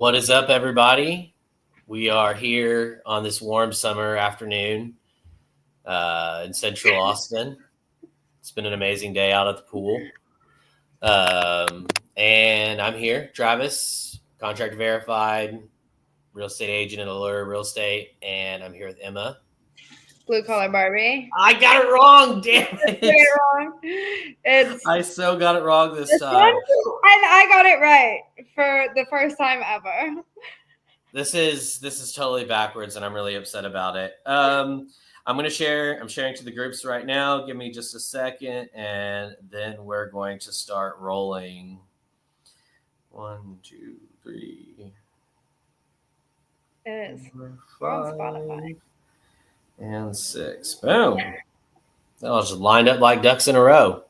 What is up, everybody? We are here on this warm summer afternoon in central Austin. It's been an amazing day out at the pool. And I'm here, Travis, contract verified, real estate agent at Allure Real Estate. And I'm here with Emma. Blue collar Barbie. I got it wrong, damn it. Wrong. I so got it wrong this time. And I got it right for the first time ever. This is totally backwards, and I'm really upset about it. I'm sharing to the groups right now. Give me just a second, and then we're going to start rolling. 1, 2, 3. It is. 4, We're on 5, Spotify. and 6. Boom. That was just lined up like ducks in a row.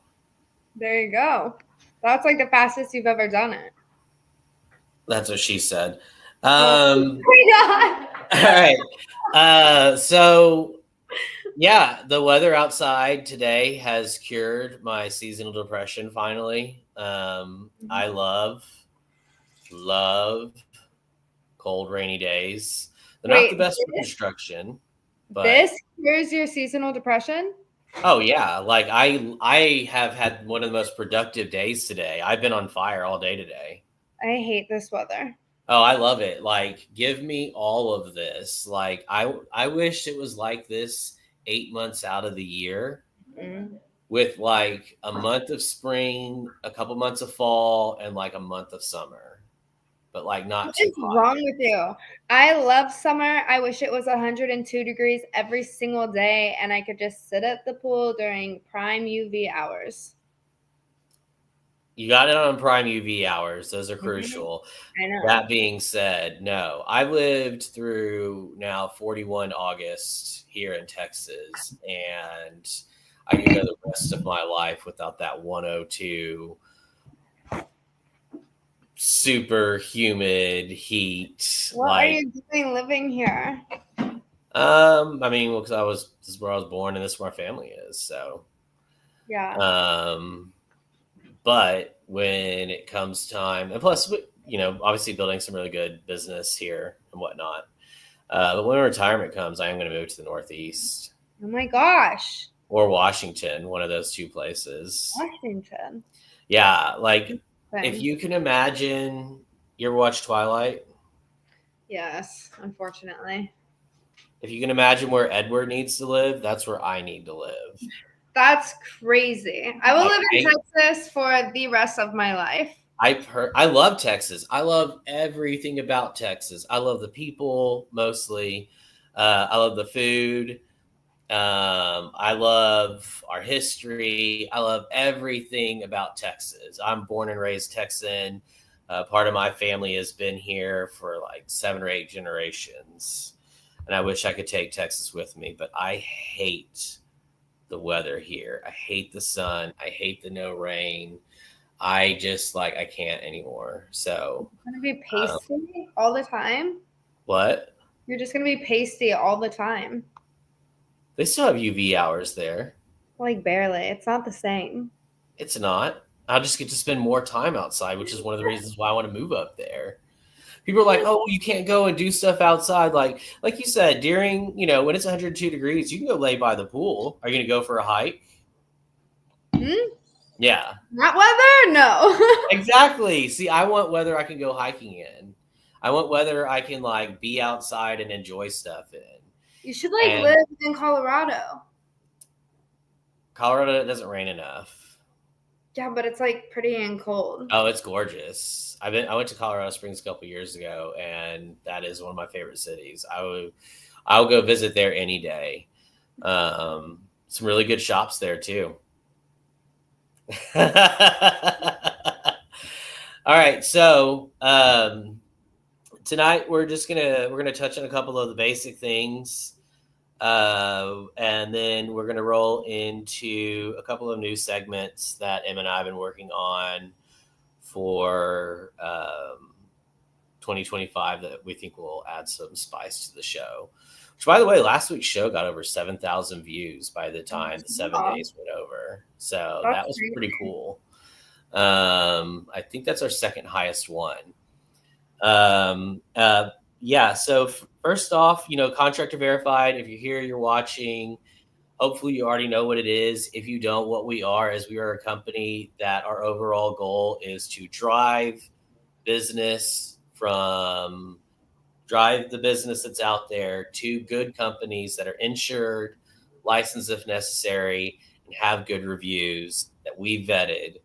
There you go. That's like the fastest you've ever done it. That's what she said. Oh my God. All right. So yeah, the weather outside today has cured my seasonal depression finally. I love cold, rainy days. They're not the best for construction. But this cures your seasonal depression? Oh yeah, like I have had one of the most productive days today. I've been on fire all day today. I hate this weather. Oh, I love it. Like, give me all of this. Like, I wish it was like this 8 months out of the year with like a month of spring, a couple months of fall, and like a month of summer. But like not too hot. What's wrong with you? I love summer. I wish it was 102 degrees every single day and I could just sit at the pool during prime UV hours. You got it on prime UV hours. Those are crucial. I know. That being said, no, I lived through now 41 August here in Texas, and I can go the rest of my life without that 102 super humid heat. What are you doing living here? I mean, well, because this is where I was born, and this is where my family is. So, yeah. But when it comes time, and plus, obviously building some really good business here and whatnot. But when retirement comes, I am going to move to the Northeast. Oh my gosh. Or Washington, one of those two places. Washington. Yeah, like if you can imagine, you ever watch Twilight? Yes, unfortunately. If you can imagine where Edward needs to live, that's where I need to live. That's crazy. I will live in Texas for the rest of my life. I love Texas. I love everything about Texas. I love the people mostly. I love the food. I love our history. I love everything about Texas. I'm born and raised Texan. Part of my family has been here for like 7 or 8 generations. And I wish I could take Texas with me, but I hate the weather here. I hate the sun. I hate the no rain. I just I can't anymore. So you're gonna be pasty all the time. What? You're just gonna be pasty all the time. They still have UV hours there. Like barely. It's not the same. It's not. I'll just get to spend more time outside, which is one of the reasons why I want to move up there. People are like, oh, you can't go and do stuff outside. Like you said, during, when it's 102 degrees, you can go lay by the pool. Are you going to go for a hike? Yeah. Not weather? No. Exactly. See, I want weather I can go hiking in. I want weather I can be outside and enjoy stuff in. You should live in Colorado. Colorado doesn't rain enough. Yeah, but it's pretty and cold. Oh, it's gorgeous. I went to Colorado Springs a couple years ago, and that is one of my favorite cities. I'll go visit there any day. Some really good shops there too. All right, so tonight we're gonna touch on a couple of the basic things. And then we're going to roll into a couple of new segments that Em and I have been working on for 2025 that we think will add some spice to the show. Which, by the way, last week's show got over 7,000 views by the time the 7 days went over. So that was pretty cool. I think that's our second highest one. Um, uh, yeah. So first off, contractor verified. If you're here, you're watching. Hopefully, you already know what it is. If you don't, what we are is we are a company that our overall goal is to business from drive the business that's out there to good companies that are insured, licensed if necessary, and have good reviews that we vetted,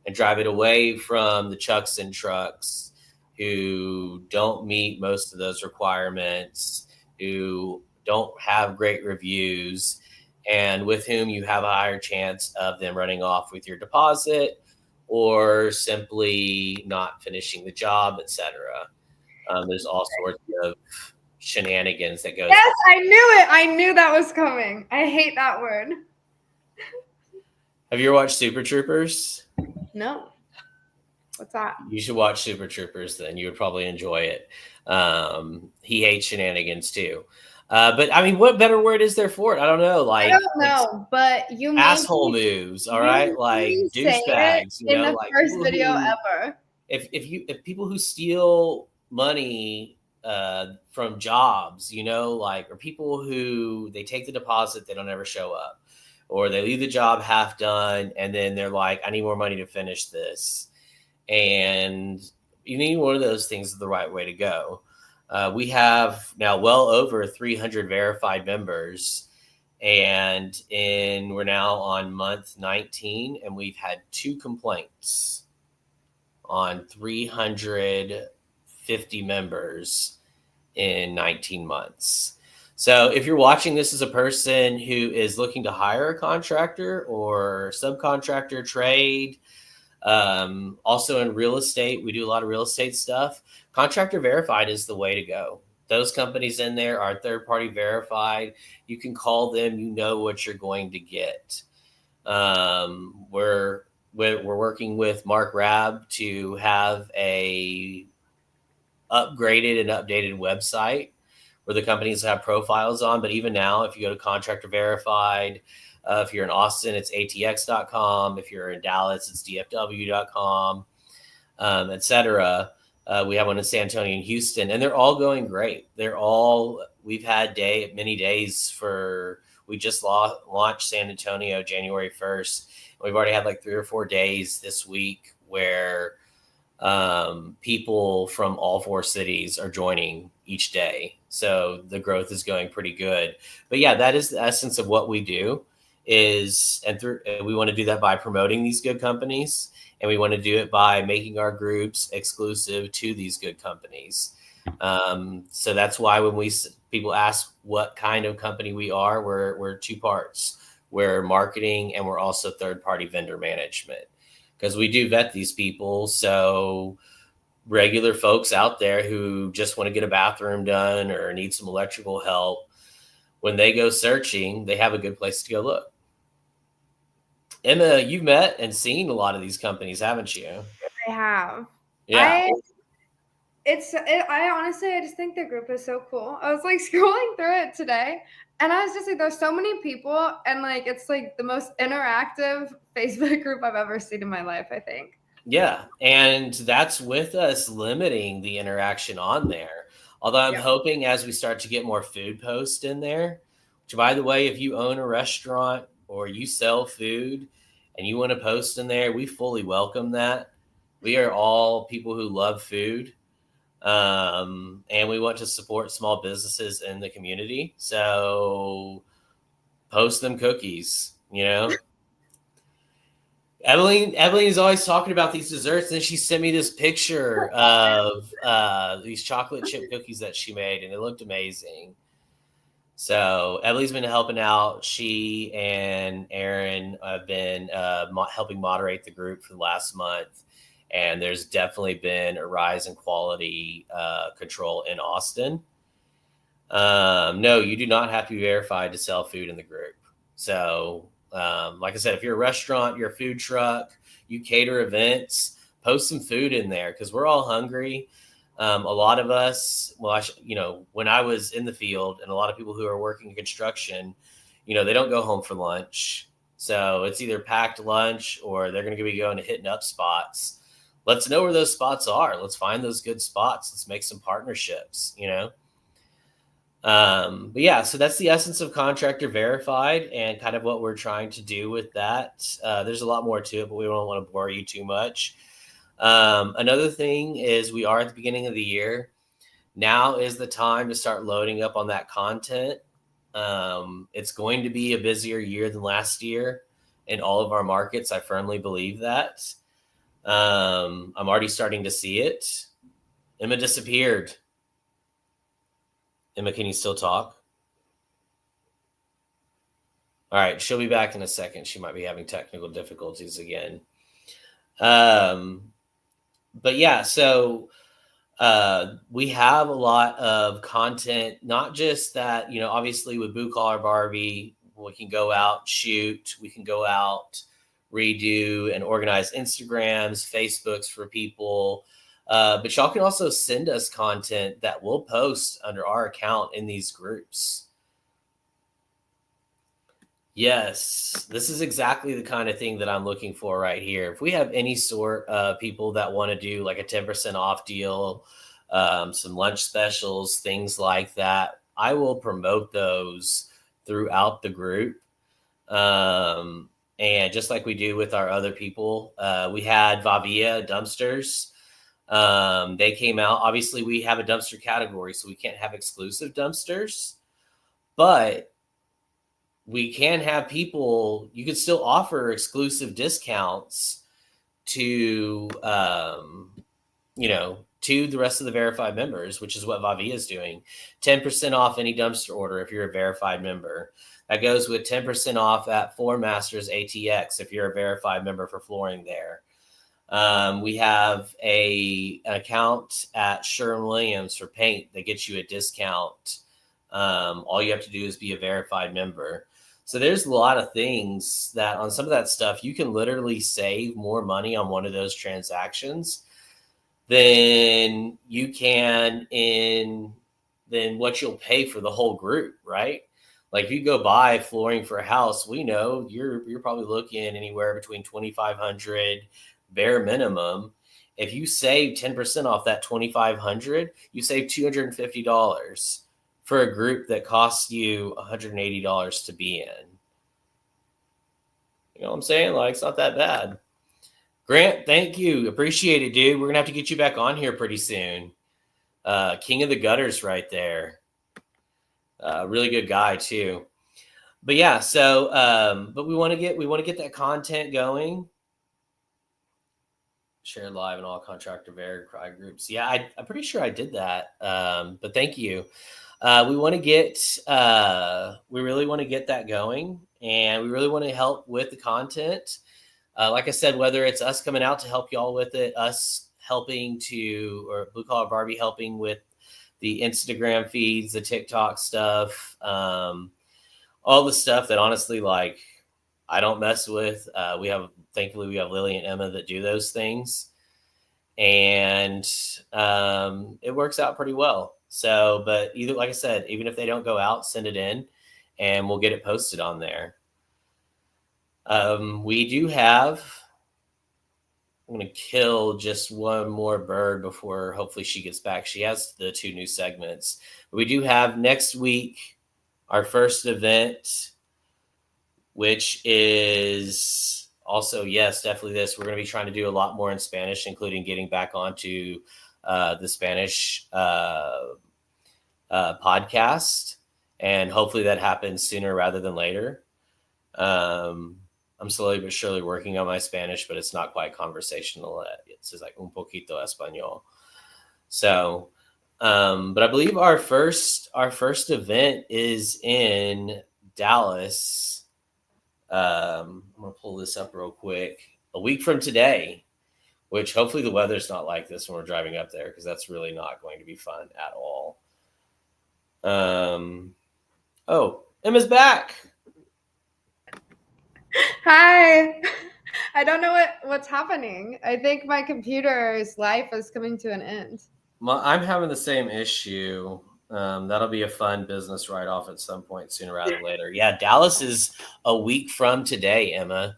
and drive it away from the chucks and trucks who don't meet most of those requirements, who don't have great reviews, and with whom you have a higher chance of them running off with your deposit or simply not finishing the job, etc. There's all sorts of shenanigans that goes. Yes, I knew it. I knew that was coming. I hate that word. Have you ever watched Super Troopers? No. What's that? You should watch Super Troopers. Then you would probably enjoy it. He hates shenanigans too. But I mean, what better word is there for it? I don't know. I don't know, but you made asshole moves. All right, like douchebags. In the like first video ever. If people who steal money from jobs, or people who they take the deposit, they don't ever show up, or they leave the job half done, and then they're like, I need more money to finish this. And any one of those things is the right way to go. We have now well over 300 verified members, and we're now on month 19, and we've had 2 complaints on 350 members in 19 months. So if you're watching this as a person who is looking to hire a contractor or subcontractor trade, also in real estate, we do a lot of real estate stuff. Contractor verified is the way to go. Those companies in there are third party verified. You can call them, you know what you're going to get. We're working with Mark Rabb to have a upgraded and updated website where the companies have profiles on. But even now, if you go to Contractor Verified, if you're in Austin, it's atx.com. If you're in Dallas, it's dfw.com, etc. We have one in San Antonio and Houston, and they're all going great. We've had many days we just launched San Antonio January 1st. We've already had like 3 or 4 days this week where people from all 4 cities are joining each day. So the growth is going pretty good. But yeah, that is the essence of what we do we want to do that by promoting these good companies, and we want to do it by making our groups exclusive to these good companies. So that's why when people ask what kind of company we are, we're 2 parts. We're marketing, and we're also third-party vendor management, because we do vet these people. So regular folks out there who just want to get a bathroom done or need some electrical help, when they go searching, they have a good place to go look. Emma, you've met and seen a lot of these companies, haven't you? I have. Yeah. I honestly, I just think the group is so cool. I was like scrolling through it today, and I was just like, there's so many people, and like it's like the most interactive Facebook group I've ever seen in my life, I think. Yeah, and that's with us limiting the interaction on there. Although I'm hoping as we start to get more food posts in there, which by the way, if you own a restaurant or you sell food and you want to post in there, we fully welcome that. We are all people who love food. And we want to support small businesses in the community. So post them cookies, Evelyn is always talking about these desserts, and she sent me this picture of these chocolate chip cookies that she made, and it looked amazing. So Emily's been helping out. She and Aaron have been helping moderate the group for the last month, and there's definitely been a rise in quality control in Austin. No, you do not have to be verified to sell food in the group. So like I said, if you're a restaurant, you're a food truck, you cater events, post some food in there, because we're all hungry. A lot of us, when I was in the field, and a lot of people who are working in construction, they don't go home for lunch. So it's either packed lunch or they're going to be going to hitting up spots let's know where those spots are. Let's find those good spots. Let's make some partnerships, But yeah, so that's the essence of Contractor Verified and kind of what we're trying to do with that. There's a lot more to it, but we don't want to bore you too much. Another thing is we are at the beginning of the year. Now is the time to start loading up on that content. It's going to be a busier year than last year in all of our markets. I firmly believe that. I'm already starting to see it. Emma disappeared. Emma, can you still talk? All right, she'll be back in a second. She might be having technical difficulties again. But yeah, so we have a lot of content, not just that, obviously with Blue Collar Barbie, we can go out, shoot, we can go out, redo and organize Instagrams, Facebooks for people. But y'all can also send us content that we'll post under our account in these groups. Yes, this is exactly the kind of thing that I'm looking for right here. If we have any sort of people that want to do like a 10% off deal, some lunch specials, things like that, I will promote those throughout the group. And just like we do with our other people, we had Vavia dumpsters. They came out. Obviously, we have a dumpster category, so we can't have exclusive dumpsters, but we can have people, you can still offer exclusive discounts to, to the rest of the verified members, which is what Vavia is doing. 10% off any dumpster order if you're a verified member. That goes with 10% off at Floor Masters ATX if you're a verified member for flooring there. We have an account at Sherwin-Williams for paint that gets you a discount. All you have to do is be a verified member. So there's a lot of things that on some of that stuff, you can literally save more money on one of those transactions than you can than what you'll pay for the whole group, right? Like if you go buy flooring for a house, we know you're probably looking anywhere between $2,500 bare minimum. If you save 10% off that $2,500, you save $250 for a group that costs you $180 to be in. You know what I'm saying? Like, it's not that bad. Grant, thank you. Appreciate it, dude. We're going to have to get you back on here pretty soon. King of the gutters right there. Really good guy too. But yeah, so but we want to get that content going. Share live in all Contractor Verified groups. Yeah, I'm pretty sure I did that. But thank you. We want to get we really want to get that going, and we really want to help with the content. Like I said, whether it's us coming out to help y'all with it, us helping or Blue Collar Barbie helping with the Instagram feeds, the TikTok stuff, all the stuff that honestly, like, I don't mess with. Thankfully we have Lily and Emma that do those things, and it works out pretty well. So, but either, like I said, even if they don't go out, send it in and we'll get it posted on there. We do have, I'm going to kill just one more bird before hopefully she gets back. She has the 2 new segments. We do have next week our first event, which is also, yes, definitely this. We're going to be trying to do a lot more in Spanish, including getting back onto the Spanish podcast. And hopefully that happens sooner rather than later. I'm slowly but surely working on my Spanish, but it's not quite conversational. It's just like un poquito español. So, but I believe our first event is in Dallas. I'm going to pull this up real quick. A week from today, which hopefully the weather's not like this when we're driving up there, because that's really not going to be fun at all. Oh, Emma's back. Hi. I don't know what's happening. I think my computer's life is coming to an end. I'm having the same issue. That'll be a fun business write-off at some point sooner rather than later. Yeah, Dallas is a week from today, Emma.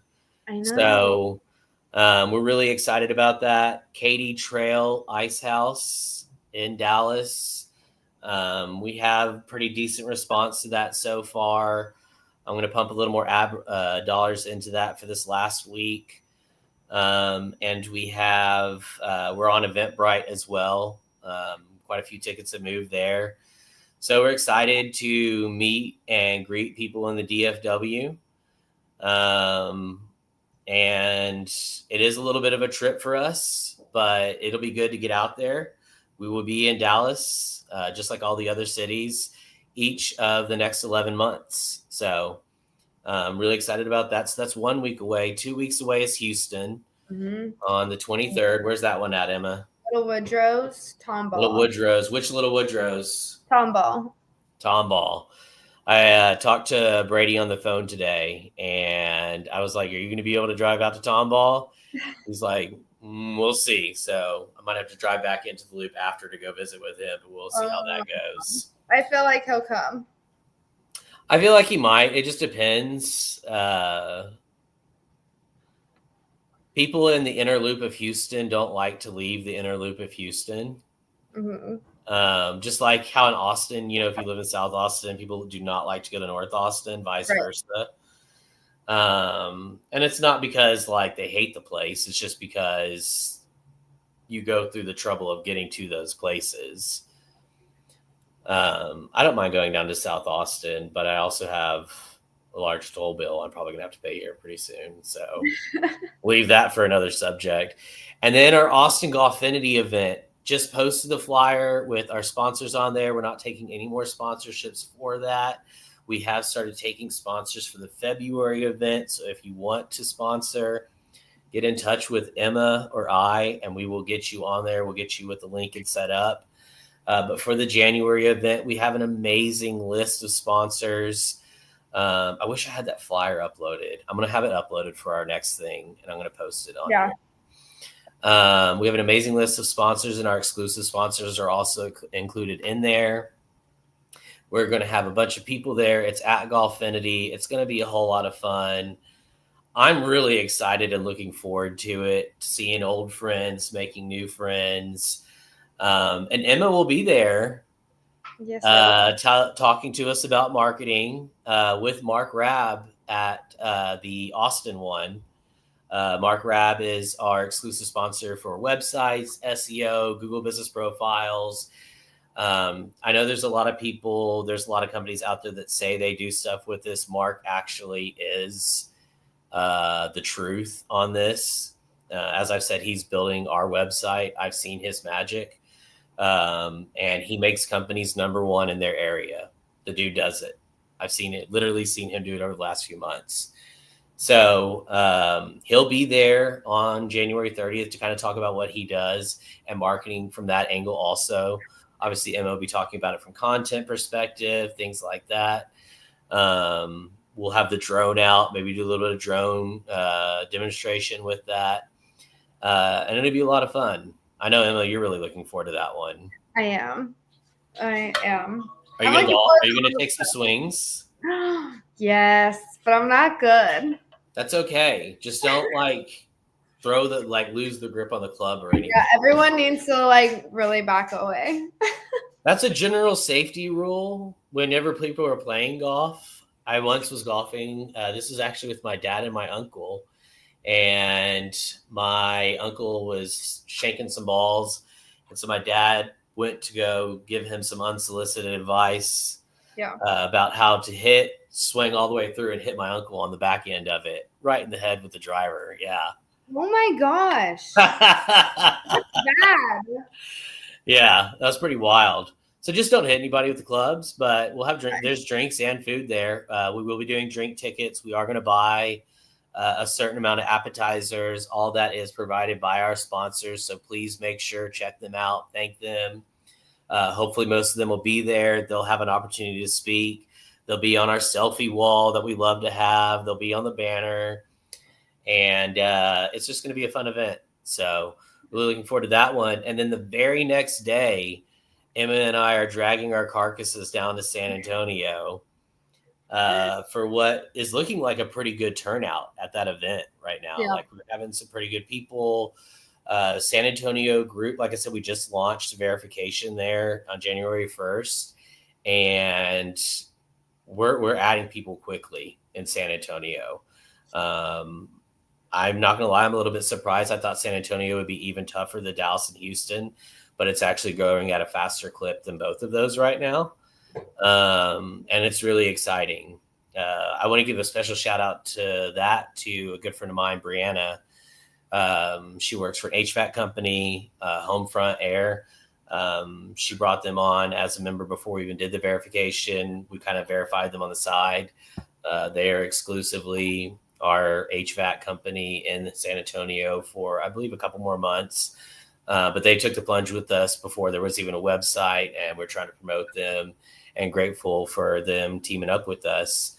I know. So We're really excited about that. Katy Trail Ice House in Dallas. We have pretty decent response to that so far. I'm going to pump a little more dollars into that for this last week. And we have, we're on Eventbrite as well. Quite a few tickets have moved there. So we're excited to meet and greet people in the DFW. And it is a little bit of a trip for us, but it'll be good to get out there. We will be in Dallas, just like all the other cities, each of the next 11 months. So I'm really excited about that. So that's 1 week away. 2 weeks away is Houston on the 23rd. Where's that one at, Emma? Little Woodrow's, Tomball. Little Woodrow's. Which Little Woodrow's? Tomball. Tomball. I talked to Brady on the phone today, and I was like, "Are you going to be able to drive out to Tomball?" He's like, "We'll see." So I might have to drive back into the loop after to go visit with him, but we'll see how that goes. I feel like he'll come. I feel like he might. It just depends. People in the inner loop of Houston don't like to leave the inner loop of Houston. Just like how in Austin, if you live in South Austin, people do not like to go to North Austin, vice versa. And it's not because like they hate the place. It's just because you go through the trouble of getting to those places. I don't mind going down to South Austin, but I also have a large toll bill I'm probably gonna have to pay here pretty soon. So leave that for another subject. And then our Austin Golfinity event, just posted the flyer with our sponsors on there. We're not taking any more sponsorships for that. We have started taking sponsors for the February event. So if you want to sponsor, get in touch with Emma or I, and we will get you on there. We'll get you with the link and set up. But for the January event, we have an amazing list of sponsors. I wish I had that flyer uploaded. I'm going to have it uploaded for our next thing, and I'm going to post it on here. We have an amazing list of sponsors, and our exclusive sponsors are also included in there. We're going to have a bunch of people there. It's at Golfinity. It's going to be a whole lot of fun. I'm really excited and looking forward to it, seeing old friends, making new friends. And Emma will be there. Yes, talking to us about marketing with Mark Rabb at the Austin one. Mark Rabb is our exclusive sponsor for websites, SEO, Google business profiles. I know there's a lot of companies out there that say they do stuff with this. Mark actually is the truth on this. As I've said, he's building our website. I've seen his magic. And he makes companies number one in their area. The dude does it. I've literally seen him do it over the last few months. So he'll be there on January 30th to kind of talk about what he does and marketing from that angle also. Obviously, Emma will be talking about it from content perspective, things like that. We'll have the drone out, maybe do a little bit of drone demonstration with that. And it'll be a lot of fun. I know, Emma, you're really looking forward to that one. I am. Are you going to take some swings? Yes, but I'm not good. That's okay. Just don't lose the grip on the club or anything. Yeah, everyone needs to really back away. That's a general safety rule whenever people are playing golf. I once was golfing. This was actually with my dad and my uncle. And my uncle was shaking some balls. And so my dad went to go give him some unsolicited advice about how to swing all the way through and hit my uncle on the back end of it, right in the head with the driver. Yeah. Oh my gosh. That's bad. Yeah, that was pretty wild. So just don't hit anybody with the clubs, but we'll have there's drinks and food there. We will be doing drink tickets. We are going to buy a certain amount of appetizers. All that is provided by our sponsors. So please make sure, check them out, thank them. Hopefully most of them will be there. They'll have an opportunity to speak. They'll be on our selfie wall that we love to have. They'll be on the banner. And it's just going to be a fun event. So we're looking forward to that one. And then the very next day, Emma and I are dragging our carcasses down to San Antonio for what is looking like a pretty good turnout at that event right now. Yeah. Like we're having some pretty good people. San Antonio group, like I said, we just launched verification there on January 1st, and we're adding people quickly in San Antonio. I'm not going to lie, I'm a little bit surprised. I thought San Antonio would be even tougher than Dallas and Houston, but it's actually going at a faster clip than both of those right now. And it's really exciting. I want to give a special shout out to a good friend of mine, Brianna. She works for an HVAC company, Homefront Air. She brought them on as a member before we even did the verification. We kind of verified them on the side. They are exclusively our HVAC company in San Antonio for, I believe, a couple more months. But they took the plunge with us before there was even a website, and we're trying to promote them, and grateful for them teaming up with us.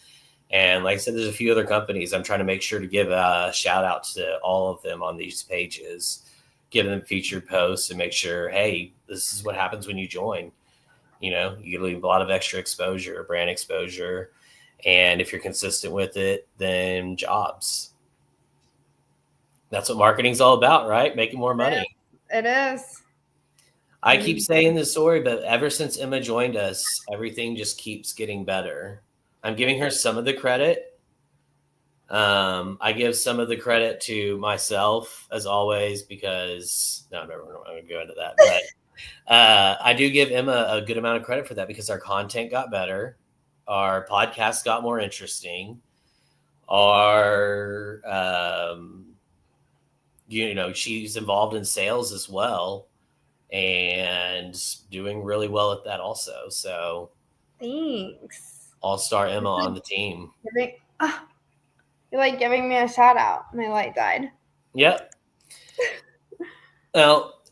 And like I said, there's a few other companies. I'm trying to make sure to give a shout out to all of them on these pages, give them featured posts, and make sure, hey, this is what happens when you join. You leave a lot of extra exposure, brand exposure. And if you're consistent with it, then jobs. That's what marketing's all about, right? Making more money. It is. I keep saying this story, but ever since Emma joined us, everything just keeps getting better. I'm giving her some of the credit. I give some of the credit to myself, as always, because I'm not going to go into that. But I do give Emma a good amount of credit for that, because our content got better. Our podcast got more interesting. She's involved in sales as well, and doing really well at that also. So thanks. All-star Emma on the team. You're like giving me a shout out. My light died. Yep. Well,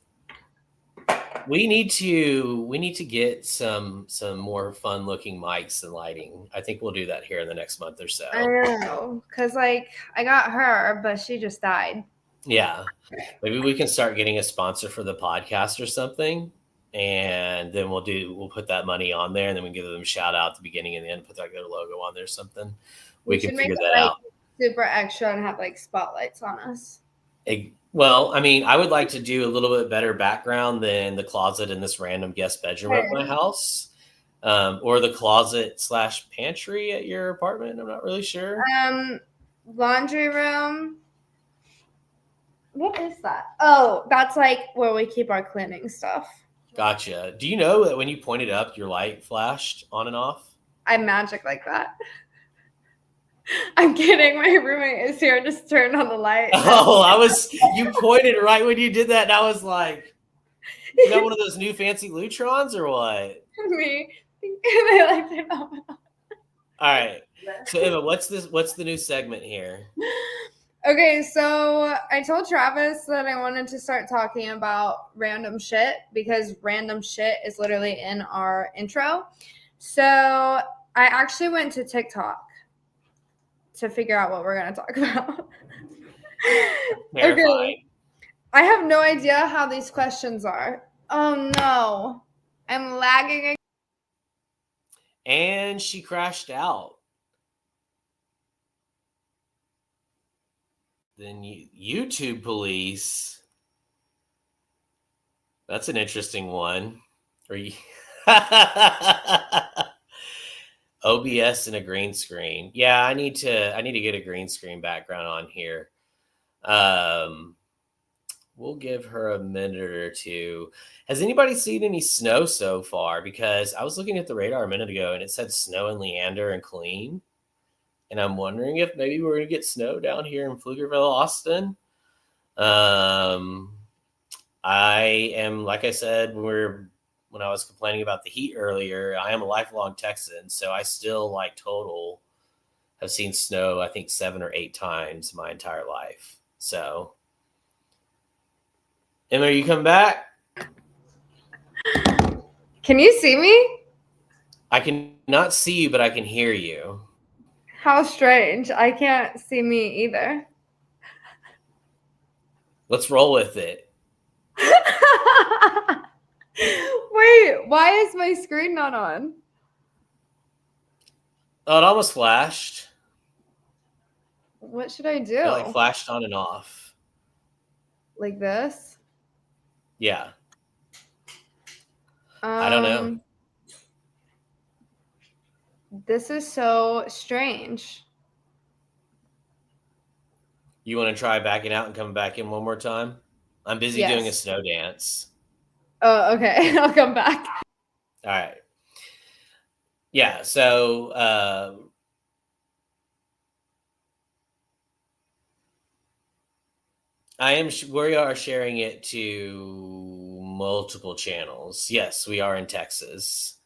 we need to get some more fun looking mics and lighting. I think we'll do that here in the next month or so. I know, because I got her, but she just died. Yeah. Maybe we can start getting a sponsor for the podcast or something. And then we'll put that money on there, and then we give them a shout out at the beginning and the end, put their logo on there or something. We can figure that out. Super extra and have spotlights on us. Well, I mean, I would like to do a little bit better background than the closet in this random guest bedroom at my house, or the closet / pantry at your apartment. I'm not really sure. Laundry room. What is that? Oh, that's where we keep our cleaning stuff. Gotcha. Do you know that when you pointed up, your light flashed on and off? I'm magic like that. I'm kidding. My roommate is here. Just turned on the light. Oh, you pointed right when you did that, and I was like, is that one of those new fancy Lutrons or what? Me. They liked it. All right. So Emma, what's the new segment here? Okay, so I told Travis that I wanted to start talking about random shit, because random shit is literally in our intro. So I actually went to TikTok to figure out what we're going to talk about. Okay. I have no idea how these questions are. Oh no. I'm lagging again. And she crashed out. Then YouTube police. That's an interesting one. OBS and a green screen. Yeah, I need to get a green screen background on here. We'll give her a minute or two. Has anybody seen any snow so far? Because I was looking at the radar a minute ago, and it said snow in Leander and Killeen. And I'm wondering if maybe we're going to get snow down here in Pflugerville, Austin. I am, like I said, when I was complaining about the heat earlier, I am a lifelong Texan, so I still total have seen snow, I think 7 or 8 times my entire life. So, Emma, are you coming back? Can you see me? I can not see you, but I can hear you. How strange. I can't see me either. Let's roll with it. Wait, why is my screen not on? Oh, it almost flashed. What should I do? It like flashed on and off. Like this? Yeah. I don't know. This is so strange. You want to try backing out and coming back in one more time? I'm busy doing a snow dance. Oh, okay. I'll come back. All right. Yeah. So, we are sharing it to multiple channels. Yes, we are in Texas.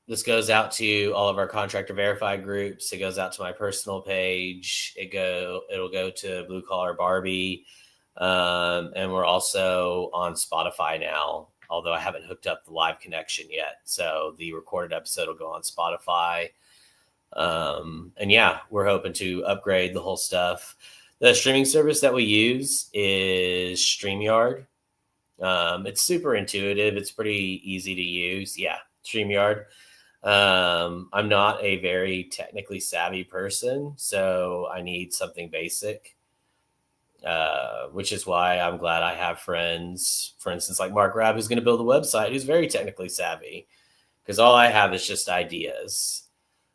This goes out to all of our contractor verified groups. It goes out to my personal page. It'll go to Blue Collar Barbie. And we're also on Spotify now, although I haven't hooked up the live connection yet. So the recorded episode will go on Spotify. And yeah, we're hoping to upgrade the whole stuff. The streaming service that we use is StreamYard. It's super intuitive. It's pretty easy to use. Yeah, StreamYard. I'm not a very technically savvy person, so I need something basic, which is why I'm glad I have friends, for instance, like Mark Rabb, who's going to build a website, who's very technically savvy, because all I have is just ideas.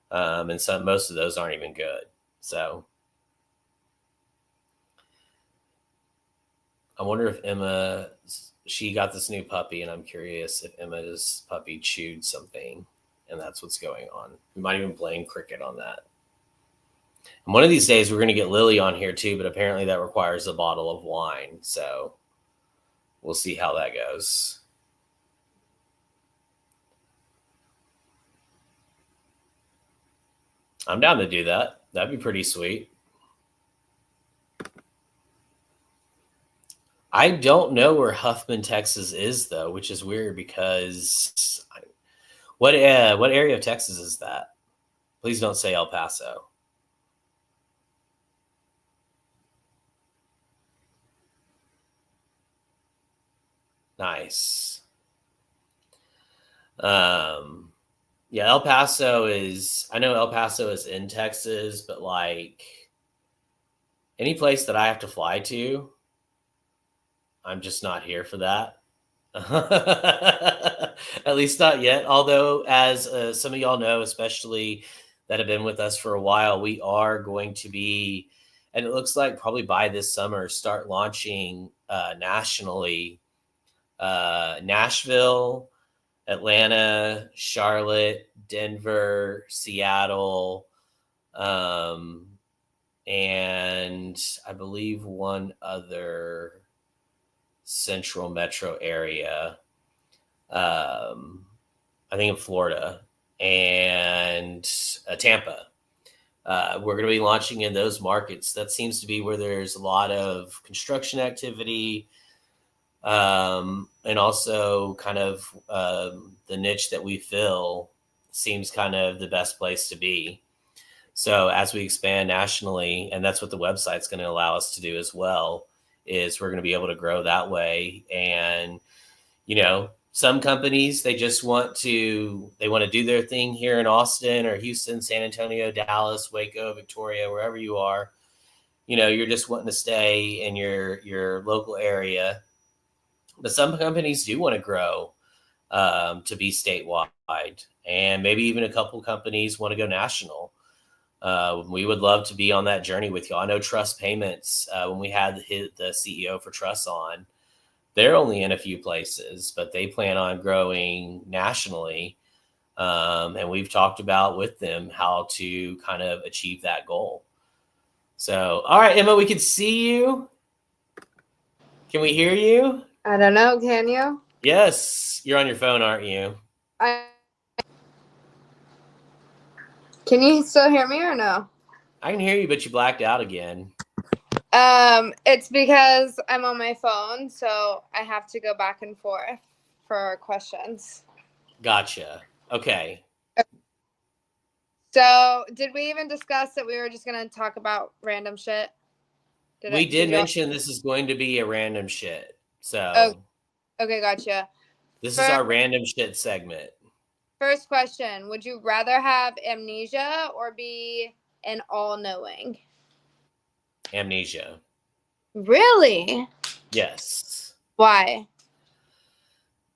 And most of those aren't even good. So I wonder if Emma, she got this new puppy, and I'm curious if Emma's puppy chewed something, and that's what's going on. We might even blame cricket on that. And one of these days, we're going to get Lily on here too, but apparently that requires a bottle of wine. So we'll see how that goes. I'm down to do that. That'd be pretty sweet. I don't know where Huffman, Texas is, though, which is weird because what area of Texas is that? Please don't say El Paso. Nice. Yeah, El Paso is, I know El Paso is in Texas, but like any place that I have to fly to, I'm just not here for that. At least not yet. Although, as some of y'all know, especially that have been with us for a while, we are going to be, and it looks like probably by this summer, start launching nationally. Nashville, Atlanta, Charlotte, Denver, Seattle, and I believe one other central metro area. I think in Florida and Tampa. We're going to be launching in those markets. That seems to be where there's a lot of construction activity, and also kind of the niche that we fill seems kind of the best place to be. So as we expand nationally, and that's what the website's going to allow us to do as well, is we're going to be able to grow that way. And, you know, some companies, they want to do their thing here in Austin or Houston, San Antonio, Dallas, Waco, Victoria, wherever you are. You know, you're just wanting to stay in your local area. But some companies do want to grow to be statewide, and maybe even a couple companies want to go national. We would love to be on that journey with you. I know Truss Payments, when we had the CEO for Truss on, they're only in a few places, but they plan on growing nationally. And we've talked about with them how to kind of achieve that goal. So, all right, Emma, we can see you. Can we hear you? I don't know. Can you? Yes. You're on your phone, aren't you? Can you still hear me or no? I can hear you, but you blacked out again. It's because I'm on my phone, so I have to go back and forth for questions. Gotcha. Okay. So, did we even discuss that we were just going to talk about random shit? We did mention this is going to be a random shit. So, okay, gotcha. This is our random shit segment. First question, would you rather have amnesia or be an all-knowing? Amnesia. Really? Yes. Why?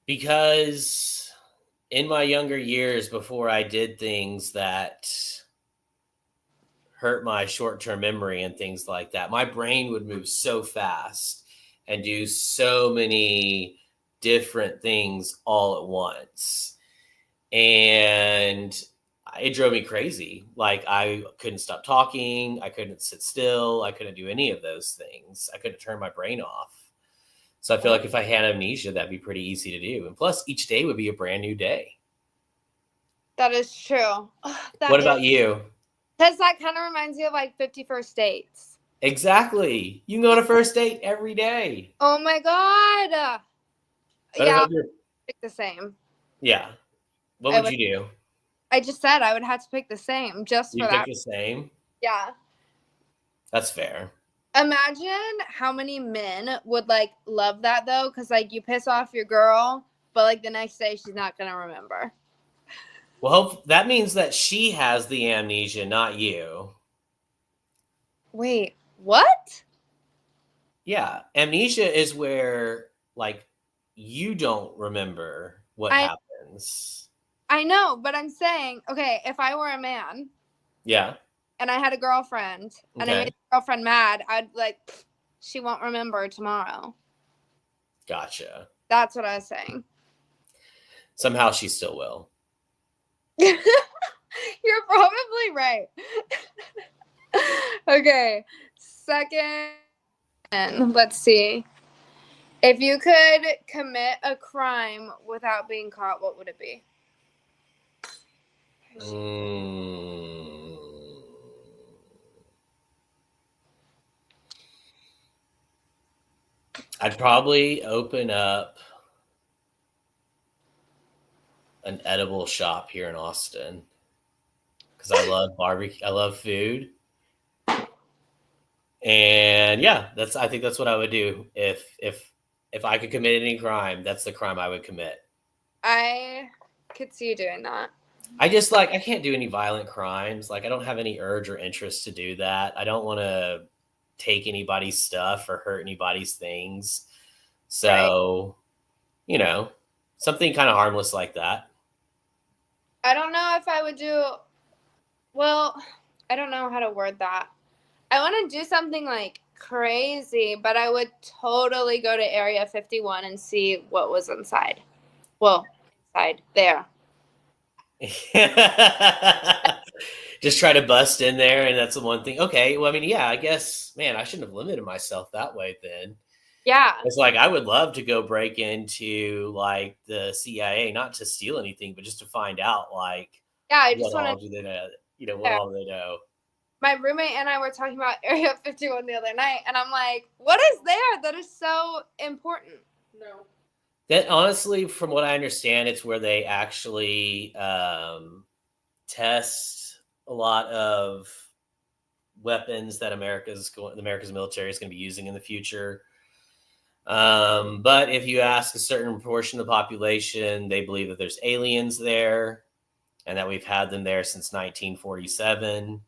Because in my younger years, before I did things that hurt my short-term memory and things like that, my brain would move so fast and do so many different things all at once. And it drove me crazy. Like, I couldn't stop talking. I couldn't sit still. I couldn't do any of those things. I couldn't turn my brain off. So I feel like if I had amnesia, that'd be pretty easy to do. And plus, each day would be a brand new day. That is true. What about you? Because that kind of reminds me of like 50 First Dates. Exactly. You can go on a first date every day. Oh my God. Better Yeah, hope you're- pick the same. Yeah. What would you do? I just said I would have to pick the same just You for pick that. the same? Yeah. That's fair. Imagine how many men would like love that though, because like you piss off your girl, but like the next day she's not gonna remember. Well, that means that she has the amnesia, not you. Wait, what? Yeah. Amnesia is where, like, you don't remember what happens. I know, but I'm saying, okay, if I were a man Yeah. and I had a girlfriend and I made the girlfriend mad, I'd like, she won't remember tomorrow. Gotcha. That's what I was saying. Somehow she still will. You're probably right. Okay, second, let's see. If you could commit a crime without being caught, what would it be? I'd probably open up an edible shop here in Austin because I love barbecue. I love food. And yeah, I think that's what I would do if I could commit any crime. That's the crime I would commit. I could see you doing that. I can't do any violent crimes. Like, I don't have any urge or interest to do that. I don't want to take anybody's stuff or hurt anybody's things. So, something kind of harmless like that. I don't know if I would do, well, I don't know how to word that. I want to do something like crazy, but I would totally go to Area 51 and see what was inside. Well, inside there. Just try to bust in there, and that's the one thing. Okay, well, I mean, yeah, I guess, man, I shouldn't have limited myself that way then. Yeah. It's like, I would love to go break into, like, the CIA, not to steal anything, but just to find out, like, yeah, I just want to, what all they know. My roommate and I were talking about Area 51 the other night, and I'm like, what is there that is so important? No. That, honestly, from what I understand, it's where they actually test a lot of weapons that America's military is going to be using in the future. But if you ask a certain portion of the population, they believe that there's aliens there and that we've had them there since 1947.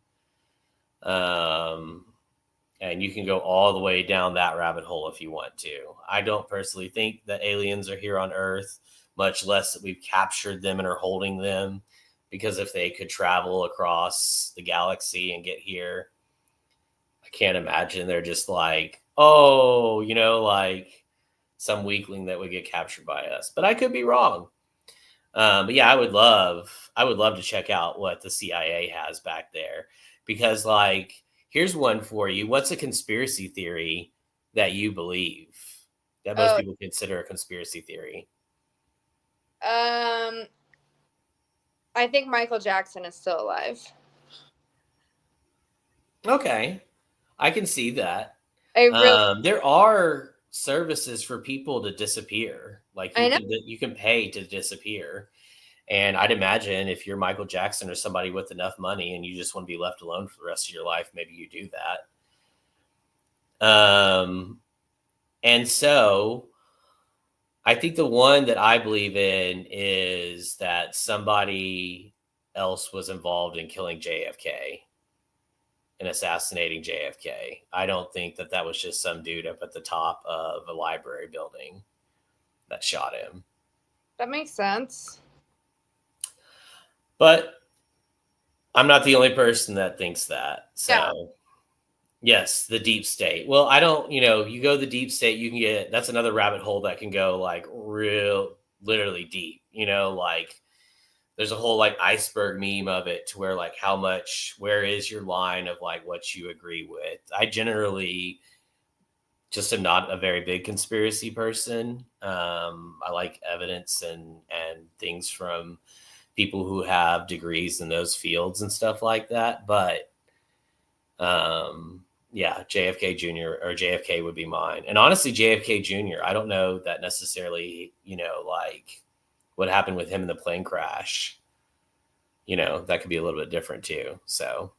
And you can go all the way down that rabbit hole if you want to. I don't personally think that aliens are here on Earth, much less that we've captured them and are holding them, because if they could travel across the galaxy and get here, I can't imagine they're just like, oh, like some weakling that would get captured by us. But I could be wrong. But yeah, I would love to check out what the CIA has back there, because, like, here's one for you. What's a conspiracy theory that you believe that most people consider a conspiracy theory? I think Michael Jackson is still alive. Okay. I can see that. There are services for people to disappear. Like, you can pay to disappear. And I'd imagine if you're Michael Jackson or somebody with enough money and you just want to be left alone for the rest of your life, maybe you do that. And so I think the one that I believe in is that somebody else was involved in killing JFK and assassinating JFK. I don't think that that was just some dude up at the top of a library building that shot him. That makes sense. But I'm not the only person that thinks that. So, Yeah. yes, the deep state. Well, I don't, you go the deep state, you can get, that's another rabbit hole that can go like real, literally deep, like there's a whole like iceberg meme of it to where like how much, where is your line of like what you agree with? I generally just am not a very big conspiracy person. I like evidence and things from people who have degrees in those fields and stuff like that. But yeah, JFK Jr. or JFK would be mine. And honestly, JFK Jr., I don't know that necessarily, like what happened with him in the plane crash, that could be a little bit different too. So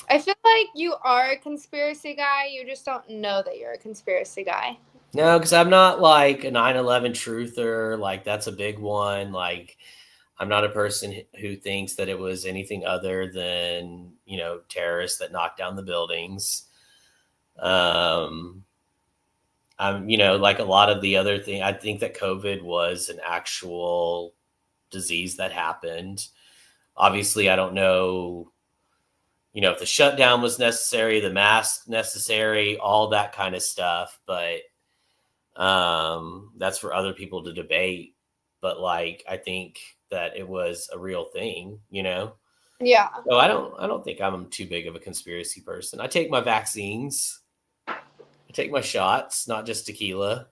I feel like you are a conspiracy guy. You just don't know that you're a conspiracy guy. no, because I'm not like a 9/11 truther. Like that's a big one. Like I'm not a person who thinks that it was anything other than, terrorists that knocked down the buildings. I'm, like a lot of the other thing, I think that COVID was an actual disease that happened. Obviously, I don't know, if the shutdown was necessary, the mask necessary, all that kind of stuff. But that's for other people to debate. But like, I think that it was a real thing, Yeah. So I don't think I'm too big of a conspiracy person. I take my vaccines. I take my shots, not just tequila.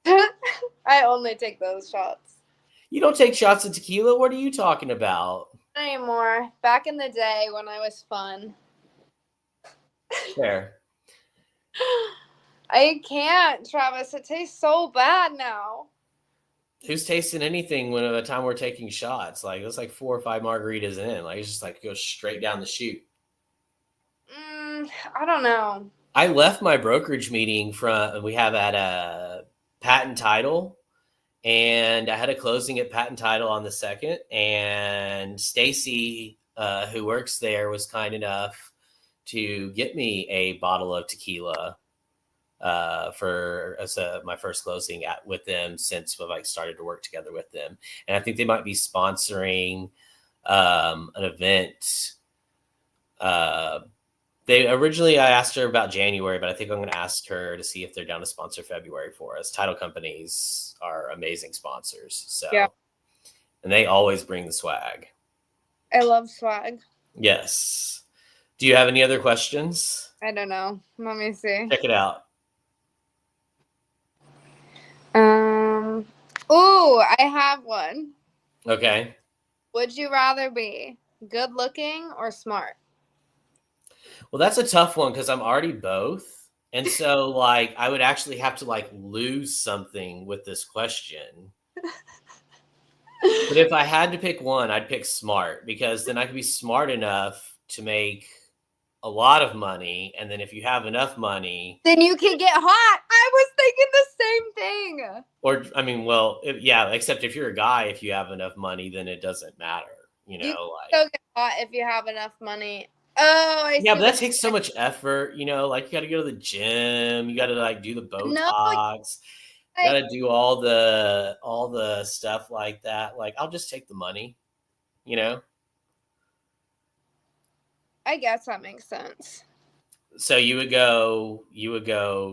I only take those shots. You don't take shots of tequila? What are you talking about? Not anymore. Back in the day when I was fun. Fair. I can't, Travis. It tastes so bad now. Who's tasting anything when by the time we're taking shots? Like it's like 4 or 5 margaritas in. Like it's just like goes straight down the chute. I don't know. I left my brokerage meeting we have at a Patent Title, and I had a closing at Patent Title on the 2nd, and Stacy, who works there, was kind enough to get me a bottle of tequila for my first closing with them since we like started to work together with them. And I think they might be sponsoring an event. They originally, I asked her about January, but I think I'm going to ask her to see if they're down to sponsor February for us. Title companies are amazing sponsors. So, yeah. And they always bring the swag. I love swag. Yes. Do you have any other questions? I don't know. Let me see. Check it out. I have one. Okay. Would you rather be good looking or smart? Well, that's a tough one because I'm already both. And so like I would actually have to like lose something with this question. But if I had to pick one, I'd pick smart, because then I could be smart enough to make a lot of money. And then if you have enough money, then you can get hot. I was thinking the same thing. Or, I mean, well, yeah, except if you're a guy, if you have enough money, then it doesn't matter. You like still get hot if you have enough money. Oh, I see. Yeah, but that takes so much effort, like you got to go to the gym, you got to like do the Botox, you got to do all the stuff like that. Like, I'll just take the money, I guess that makes sense. So you would go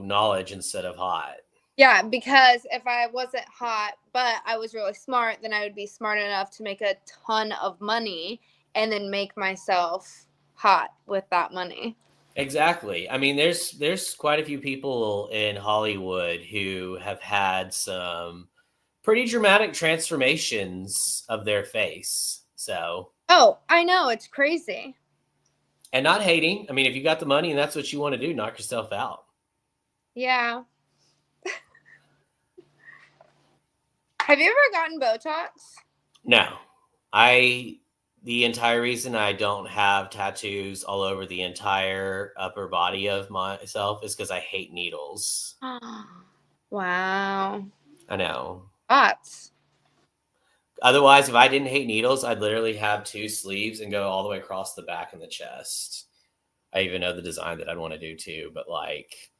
knowledge instead of hot. Yeah, because if I wasn't hot, but I was really smart, then I would be smart enough to make a ton of money and then make myself hot with that money. Exactly. I mean, there's quite a few people in Hollywood who have had some pretty dramatic transformations of their face. So. Oh, I know. It's crazy. And not hating. I mean, if you got the money and that's what you want to do, knock yourself out. Yeah. Have you ever gotten Botox? No. The entire reason I don't have tattoos all over the entire upper body of myself is because I hate needles. Wow. I know. Thoughts? Otherwise, if I didn't hate needles, I'd literally have 2 sleeves and go all the way across the back and the chest. I even know the design that I'd want to do too, but like,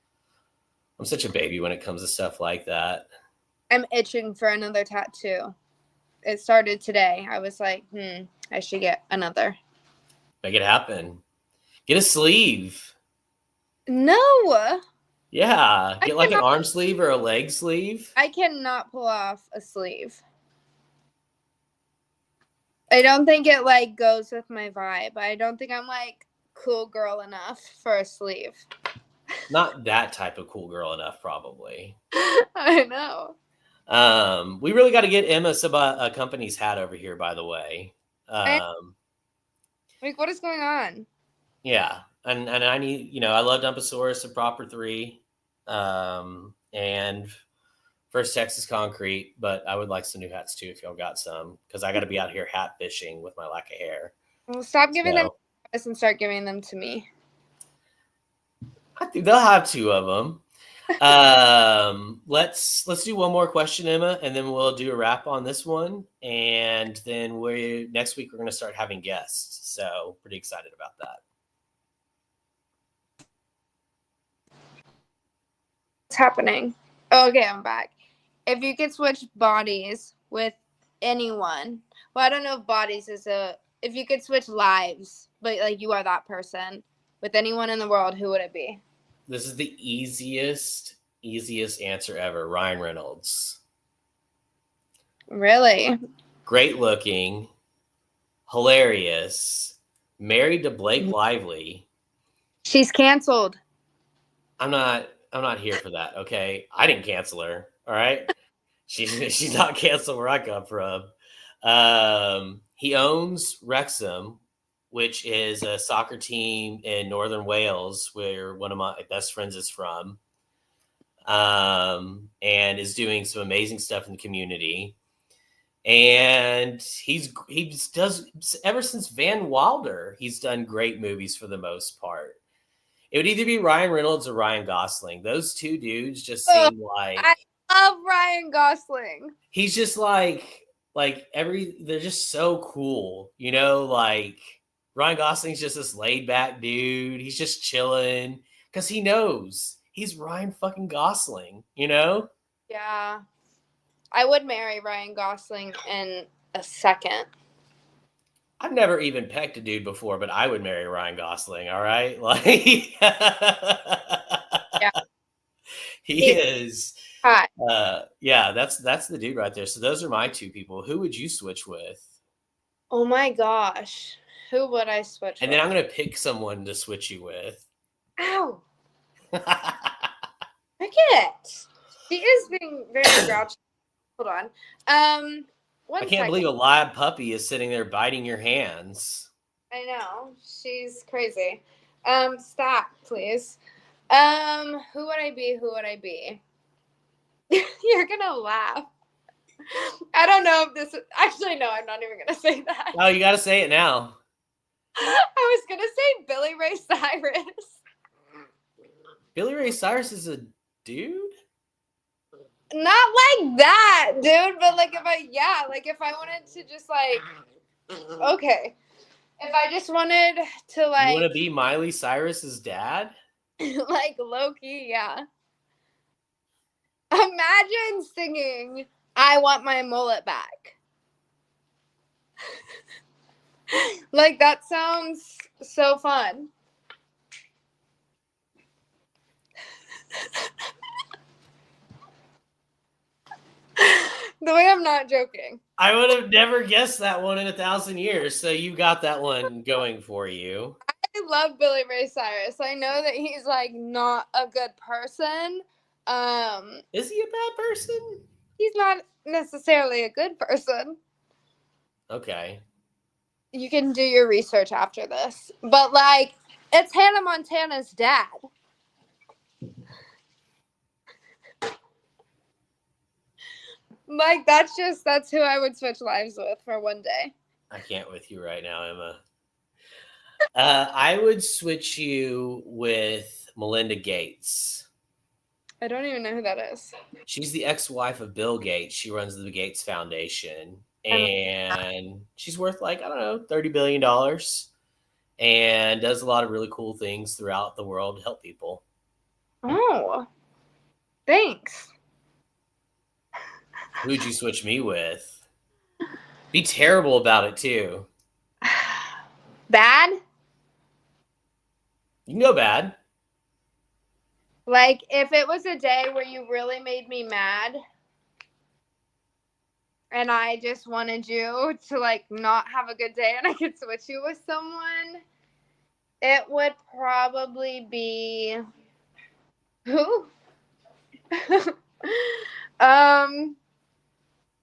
I'm such a baby when it comes to stuff like that. I'm itching for another tattoo. It started today. I was like, I should get another. Make it happen. Get a sleeve. No. Yeah. Get like an arm sleeve or a leg sleeve. I cannot pull off a sleeve. I don't think it like goes with my vibe. I don't think I'm like cool girl enough for a sleeve. Not that type of cool girl enough, probably. I know. We really got to get Emma a company's hat over here, by the way. Like, what is going on? Yeah. And I need, I love Dumpasaurus and Proper 3. And First Texas Concrete, but I would like some new hats too if y'all got some, because I got to be out here hat fishing with my lack of hair. Well, stop giving them to us and start giving them to me. I think they'll have 2 of them. Let's do one more question, Emma, and then we'll do a wrap on this one. And then next week we're going to start having guests. So pretty excited about that. What's happening? Oh, okay, I'm back. If you could switch bodies with anyone, well, I don't know if bodies is if you could switch lives, but like you are that person with anyone in the world, who would it be? This is the easiest answer ever. Ryan Reynolds. Really? Great looking, hilarious, married to Blake Lively. She's canceled. I'm not here for that. Okay. I didn't cancel her. All right. She's not canceled where I come from. He owns Wrexham, which is a soccer team in Northern Wales, where one of my best friends is from, and is doing some amazing stuff in the community. And he does, ever since Van Wilder, he's done great movies for the most part. It would either be Ryan Reynolds or Ryan Gosling. Those 2 dudes just seem like... I love Ryan Gosling. He's just like they're just so cool, like Ryan Gosling's just this laid back dude. He's just chilling because he knows he's Ryan fucking Gosling, Yeah. I would marry Ryan Gosling in a second. I've never even pecked a dude before, but I would marry Ryan Gosling. All right. Like, yeah, he is. Hot. Yeah, that's the dude right there. So those are my 2 people. Who would you switch with? Oh my gosh. Who would I switch and with? then I'm going to pick someone to switch you with. Ow. Look it. She is being very grouchy. Hold on. I can't believe a live puppy is sitting there biting your hands. I know. She's crazy. Stop, please. Who would I be? Who would I be? You're gonna laugh. I don't know if this... Actually, no, I'm not even gonna say that. Oh, you gotta say it now. I was gonna say Billy Ray Cyrus. Billy Ray Cyrus is a dude? Not like that, dude. But like if I wanted to just like... Okay. If I just wanted to like... You want to be Miley Cyrus's dad? Like low-key, yeah. Imagine singing I Want My Mullet Back. Like, that sounds so fun. The way I'm not joking. I would have never guessed that one in 1,000 years, so you got that one going for you. I love Billy Ray Cyrus. I know that he's, like, not a good person. Is he a bad person? He's not necessarily a good person. Okay. You can do your research after this. But, like, it's Hannah Montana's dad. Like, that's who I would switch lives with for one day. I can't with you right now, Emma. I would switch you with Melinda Gates. I don't even know who that is. She's the ex-wife of Bill Gates. She runs the Gates Foundation, And and she's worth like, I don't know, $30 billion, and does a lot of really cool things throughout the world to help people. oh, thanks. Who'd you switch me with? Be terrible about it too. Bad? You can go bad. Like, if it was a day where you really made me mad and I just wanted you to, like, not have a good day and I could switch you with someone, it would probably be... Who?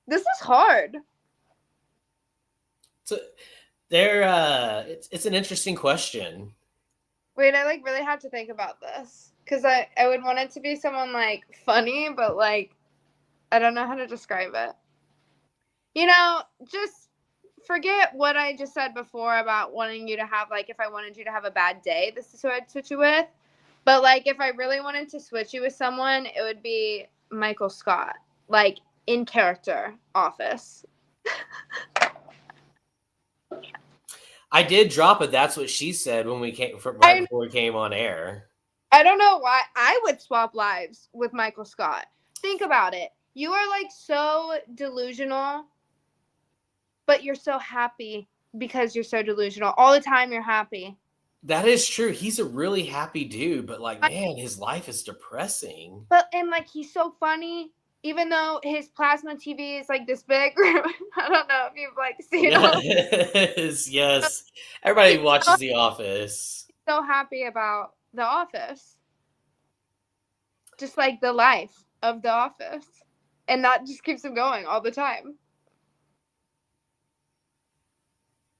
This is hard. So it's an interesting question. Wait, I, like, really had to think about this. Because I would want it to be someone, like, funny, but, like, I don't know how to describe it. You know, just forget what I just said before about wanting you to have, like, if I wanted you to have a bad day, this is who I'd switch you with. But, like, if I really wanted to switch you with someone, it would be Michael Scott. Like, in character, Office. I did drop it. That's what she said when we came right before we came on air. I don't know why I would swap lives with Michael Scott. Think about it. You are, like, so delusional, but you're so happy because you're so delusional. All the time you're happy. That is true. He's a really happy dude, but, like, man, his life is depressing. But, and, like, he's so funny, even though his plasma TV is, like, this big. I don't know if you've, like, seen it. Yes. Everybody watches The Office. So happy about The Office. Just, like, the life of The Office. And that just keeps him going all the time.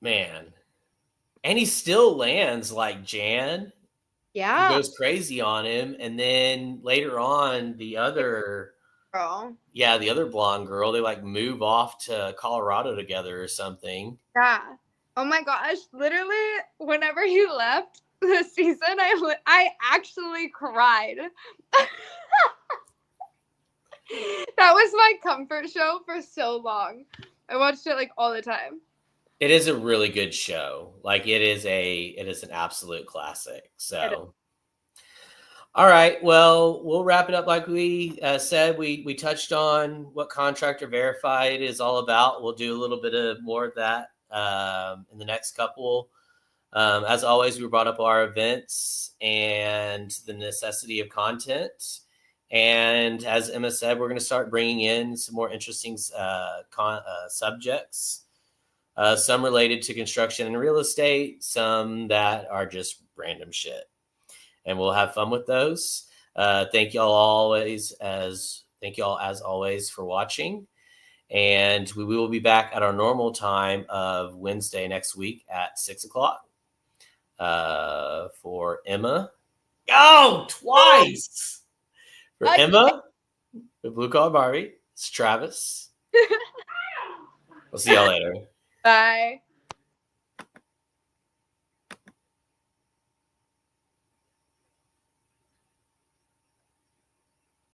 Man. And he still lands like Jan. Yeah. He goes crazy on him. And then later on, the other girl. Yeah, the other blonde girl, they like move off to Colorado together or something. Yeah. Oh my gosh. Literally, whenever he left the season, I actually cried. That was my comfort show for so long. I watched it like all the time. It is a really good show. Like it is an absolute classic. So, all right. Well, we'll wrap it up. Like we said, we touched on what Contractor Verified is all about. We'll do a little bit of more of that in the next couple. As always, we brought up our events and the necessity of content. And as Emma said, we're going to start bringing in some more interesting subjects. Some related to construction and real estate, some that are just random shit. And we'll have fun with those. Thank y'all as always for watching. And we will be back at our normal time of Wednesday next week at 6:00 for Emma. Oh, twice! For Emma, the Blue Collar Barbie, it's Travis. We'll see y'all later. Bye.